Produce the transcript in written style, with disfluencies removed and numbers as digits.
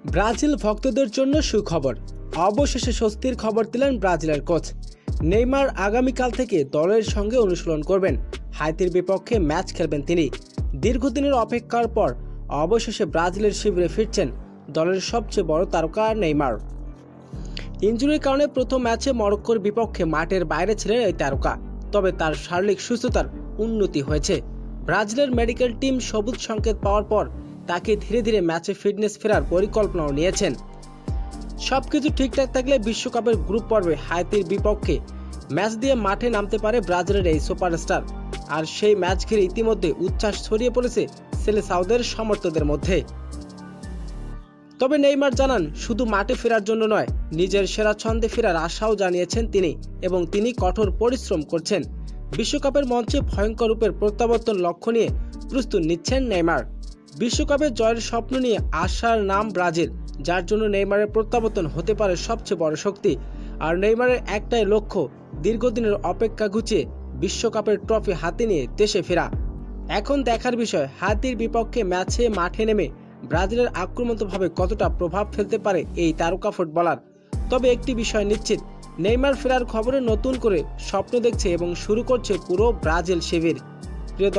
Brazil ভক্তদের জন্য সুখবর। অবশেষে স্বস্তির খবর দিলেন ব্রাজিলের কোচ। নেইমার আগামীকাল থেকে দলের সঙ্গে অনুশীলন করবেন। হাইতির বিপক্ষে ম্যাচ খেলবেন তিনি। দীর্ঘদিনের অপেক্ষার পর অবশেষে ব্রাজিলের শিবিরে ফিরছেন দলের সবচেয়ে বড় তারকা নেইমার। ইনজুরির কারণে প্রথম ম্যাচে মরক্কোর বিপক্ষে মাঠের বাইরে ছিলেন এই তারকা, তবে তার শারীরিক সুস্থতার উন্নতি হয়েছে। ব্রাজিলের মেডিকেল টিম সবুজ সংকেত পাওয়ার পর তাকে ধীরে ধীরে ম্যাচে ফিটনেস ফেরার পরিকল্পনাও নিয়েছেন। সবকিছু ঠিকঠাক থাকলে বিশ্বকাপের গ্রুপ পর্বে হাইতির বিপক্ষে ম্যাচ দিয়ে মাঠে নামতে পারে ব্রাজিলের এই সুপারস্টার। আর সেই ম্যাচ ঘিরে ইতিমধ্যে উচ্ছ্বাস ছড়িয়ে পড়েছে সেলেসাওদের সমর্থকদের মধ্যে। তবে নেইমার জানান, শুধু মাঠে ফেরার জন্য নয়, নিজের সেরা ছন্দে ফেরার আশাও জানিয়েছেন তিনি, এবং তিনি কঠোর পরিশ্রম করছেন। বিশ্বকাপের মঞ্চে ভয়ঙ্কর রূপের প্রত্যাবর্তন লক্ষ্য নিয়ে প্রস্তুত নিচ্ছেন নেইমার। বিশ্বকাপে জয়ের স্বপ্ন নিয়ে আশার নাম ব্রাজিল, যার জন্য নেইমারের প্রত্যাবর্তন হতে পারে সবচেয়ে বড় শক্তি। আর নেইমারের একটাই লক্ষ্য, দীর্ঘদিনের অপেক্ষা ঘুচিয়ে বিশ্বকাপের ট্রফি হাতে নিয়ে দেশে ফেরা। এখন দেখার বিষয়, হাতির বিপক্ষে ম্যাচে মাঠে নেমে ব্রাজিলের আক্রমণাত্মকভাবে কতটা প্রভাব ফেলতে পারে এই তারকা ফুটবলার। তবে একটি বিষয় নিশ্চিত, নেইমার ফেরার খবরে নতুন করে স্বপ্ন দেখছে এবং শুরু করছে পুরো ব্রাজিল শিবির।